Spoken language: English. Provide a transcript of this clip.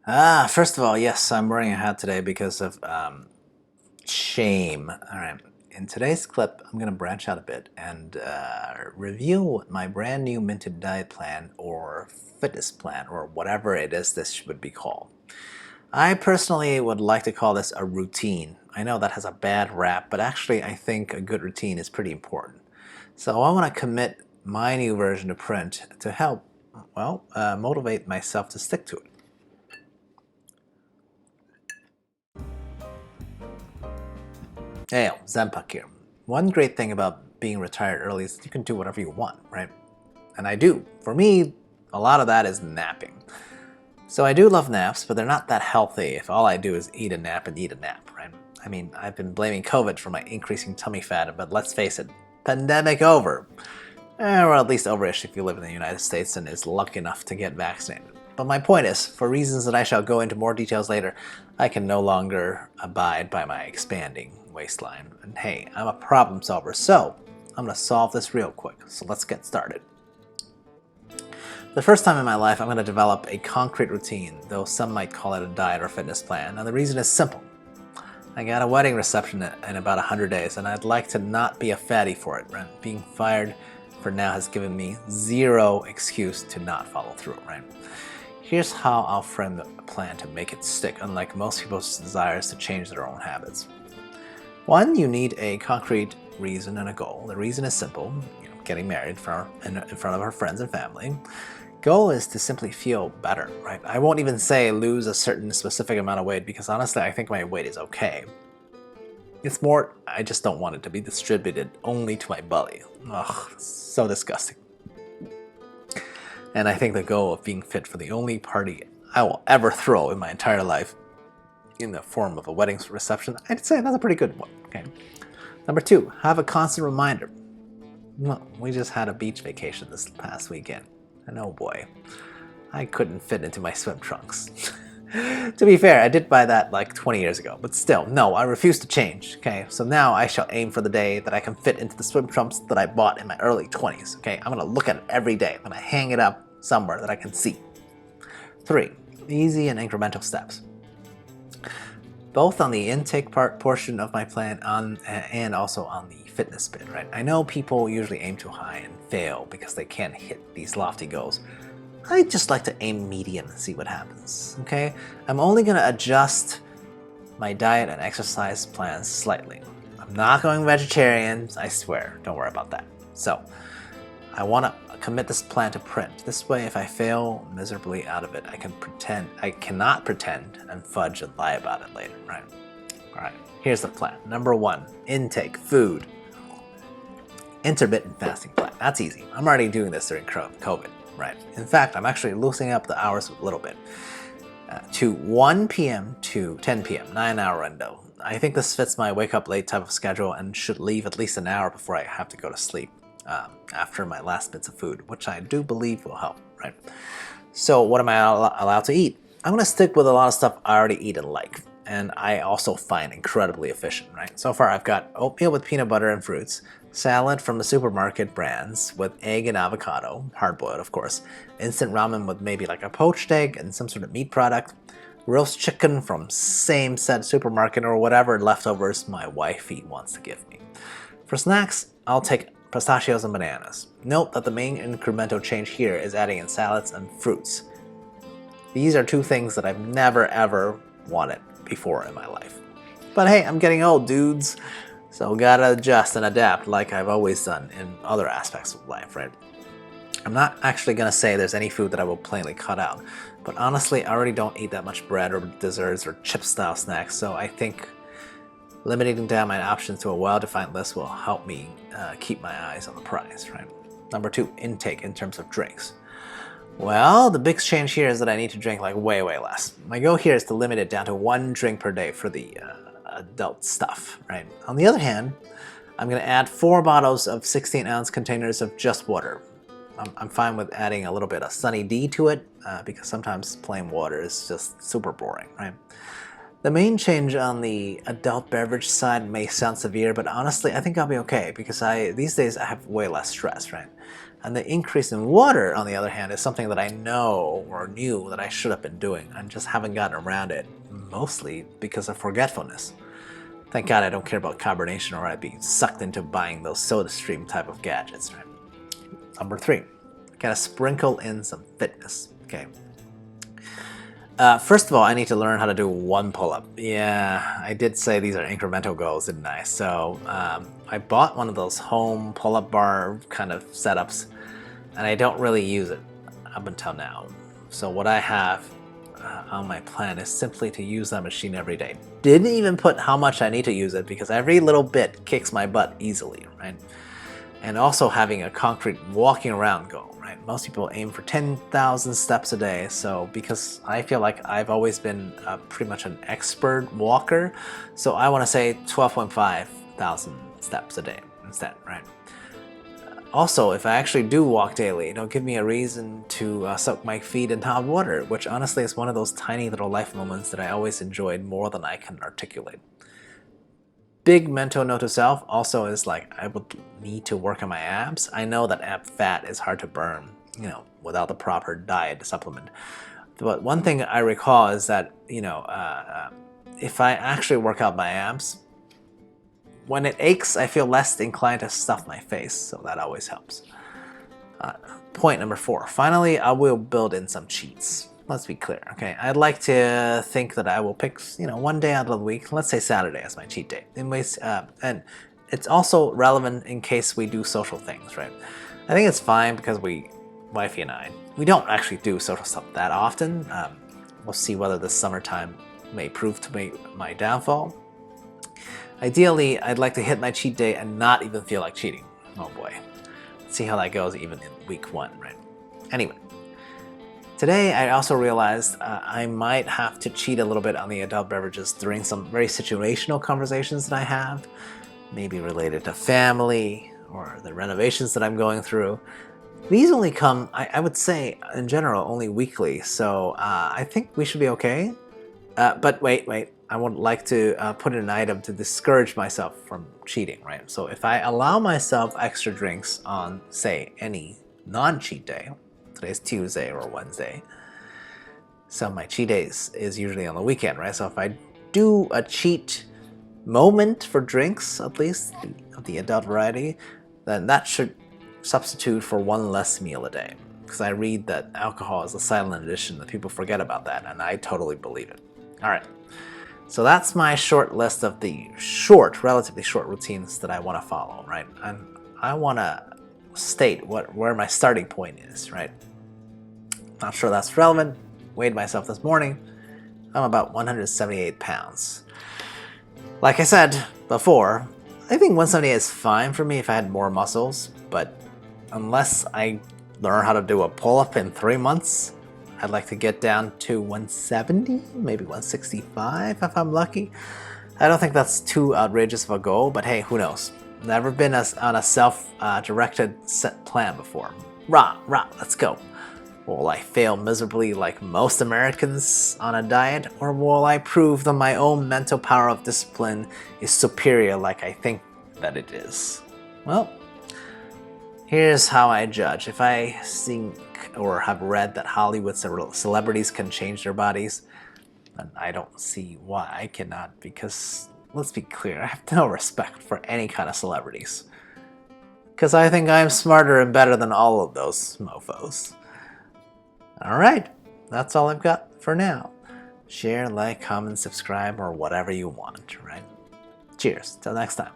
First of all, yes, I'm wearing a hat today because of shame. All right. In today's clip, I'm going to branch out a bit and review my brand new minted diet plan or fitness plan or whatever it is this would be called. I personally would like to call this a routine. I know that has a bad rap, but actually I think a good routine is pretty important. So I want to commit my new version to print to help, motivate myself to stick to it. Hey, XenPuck here. One great thing about being retired early is you can do whatever you want, right? And I do. For me, a lot of that is napping. So I do love naps, but they're not that healthy if all I do is eat a nap and eat a nap, right? I mean, I've been blaming COVID for my increasing tummy fat, but let's face it, pandemic over. Or at least over-ish if you live in the United States and is lucky enough to get vaccinated. But my point is, for reasons that I shall go into more details later, I can no longer abide by my expanding waistline. And hey, I'm a problem solver, so I'm going to solve this real quick. So let's get started. The first time in my life, I'm going to develop a concrete routine, though some might call it a diet or fitness plan. And the reason is simple. I got a wedding reception in about 100 days, and I'd like to not be a fatty for it. Right? Being fired for now has given me zero excuse to not follow through, right? Here's how I'll frame the plan to make it stick, unlike most people's desires to change their own habits. One, you need a concrete reason and a goal. The reason is simple, getting married in front of our friends and family. Goal is to simply feel better, right? I won't even say lose a certain specific amount of weight because honestly, I think my weight is okay. It's more, I just don't want it to be distributed only to my belly. Ugh, so disgusting. And I think the goal of being fit for the only party I will ever throw in my entire life in the form of a wedding reception, I'd say that's a pretty good one. Okay. Number two, have a constant reminder. Well, we just had a beach vacation this past weekend, and oh boy, I couldn't fit into my swim trunks. To be fair, I did buy that like 20 years ago, but still, no, I refuse to change, okay? So now I shall aim for the day that I can fit into the swim trunks that I bought in my early 20s, okay? I'm gonna look at it every day. I'm gonna hang it up somewhere that I can see. 3, easy and incremental steps. Both on the intake portion of my plan and also on the fitness bit, right? I know people usually aim too high and fail because they can't hit these lofty goals. I just like to aim medium and see what happens, okay? I'm only gonna adjust my diet and exercise plans slightly. I'm not going vegetarian, I swear, don't worry about that. So, I wanna commit this plan to print. This way, if I fail miserably out of it, I cannot pretend and fudge and lie about it later, right? All right, here's the plan. Number 1, intake, food. Intermittent fasting plan, that's easy. I'm already doing this during COVID. Right. In fact, I'm actually loosening up the hours a little bit to 1 p.m. to 10 p.m., 9-hour window. I think this fits my wake up late type of schedule and should leave at least an hour before I have to go to sleep after my last bits of food, which I do believe will help, right? So what am I allowed to eat? I'm going to stick with a lot of stuff I already eat and like, and I also find incredibly efficient, right? So far I've got oatmeal with peanut butter and fruits, salad from the supermarket brands with egg and avocado, hard-boiled of course, instant ramen with maybe like a poached egg and some sort of meat product, roast chicken from same said supermarket or whatever leftovers my wifey wants to give me. For snacks, I'll take pistachios and bananas. Note that the main incremental change here is adding in salads and fruits. These are two things that I've never ever wanted before in my life. But hey, I'm getting old, dudes. So gotta adjust and adapt like I've always done in other aspects of life, right? I'm not actually gonna say there's any food that I will plainly cut out, but honestly, I already don't eat that much bread or desserts or chip-style snacks, so I think limiting down my options to a well-defined list will help me keep my eyes on the prize, right? Number 2, intake in terms of drinks. Well, the big change here is that I need to drink like way less. My goal here is to limit it down to 1 drink per day for the adult stuff, right? On the other hand, I'm going to add 4 bottles of 16-ounce containers of just water. I'm fine with adding a little bit of Sunny D to it because sometimes plain water is just super boring, right? The main change on the adult beverage side may sound severe, but honestly, I think I'll be okay because these days I have way less stress, right? And the increase in water, on the other hand, is something that I know or knew that I should have been doing. I just haven't gotten around it, mostly because of forgetfulness. Thank God I don't care about carbonation or I'd be sucked into buying those SodaStream type of gadgets, right? Number 3, gotta sprinkle in some fitness, okay? First of all, I need to learn how to do one pull-up. Yeah, I did say these are incremental goals, didn't I? So I bought one of those home pull-up bar kind of setups, and I don't really use it up until now. So what I have on my plan is simply to use that machine every day. Didn't even put how much I need to use it because every little bit kicks my butt easily, right? And also having a concrete walking around goal. Most people aim for 10,000 steps a day, so because I feel like I've always been pretty much an expert walker, so I want to say 12.5 thousand steps a day instead, right? Also, if I actually do walk daily, it'll give me a reason to soak my feet in hot water, which honestly is one of those tiny little life moments that I always enjoyed more than I can articulate. Big mental note to self also is like I would need to work on my abs. I know that ab fat is hard to burn, without the proper diet supplement. But one thing I recall is that, if I actually work out my abs, when it aches, I feel less inclined to stuff my face, so that always helps. Point number 4. Finally, I will build in some cheats. Let's be clear, okay? I'd like to think that I will pick, one day out of the week, let's say Saturday as my cheat day. And it's also relevant in case we do social things, right? I think it's fine because wifey and I, we don't actually do social stuff that often. We'll see whether this summertime may prove to be my downfall. Ideally, I'd like to hit my cheat day and not even feel like cheating. Oh boy. Let's see how that goes even in week 1, right? Anyway. Today, I also realized I might have to cheat a little bit on the adult beverages during some very situational conversations that I have, maybe related to family or the renovations that I'm going through. These only come, I would say, in general, only weekly, so I think we should be okay. But wait, I would like to put in an item to discourage myself from cheating, right? So if I allow myself extra drinks on, say, any non-cheat day, today's Tuesday or Wednesday, so my cheat days is usually on the weekend, right? So if I do a cheat moment for drinks, at least of the adult variety, then that should substitute for one less meal a day. Because I read that alcohol is a silent addiction, that people forget about that, and I totally believe it. All right, so that's my short list of the relatively short routines that I want to follow, right? And I want to state where my starting point is, right? Not sure that's relevant. Weighed myself this morning. I'm about 178 pounds. Like I said before, I think 178 is fine for me if I had more muscles, but unless I learn how to do a pull-up in 3 months, I'd like to get down to 170, maybe 165 if I'm lucky. I don't think that's too outrageous of a goal, but hey, who knows? Never been on a self-directed set plan before. Rah, let's go. Will I fail miserably like most Americans on a diet, or will I prove that my own mental power of discipline is superior like I think that it is? Well, here's how I judge. If I think or have read that Hollywood celebrities can change their bodies, then I don't see why I cannot, because let's be clear, I have no respect for any kind of celebrities. Because I think I'm smarter and better than all of those mofos. Alright, that's all I've got for now. Share, like, comment, subscribe, or whatever you want, right? Cheers, till next time.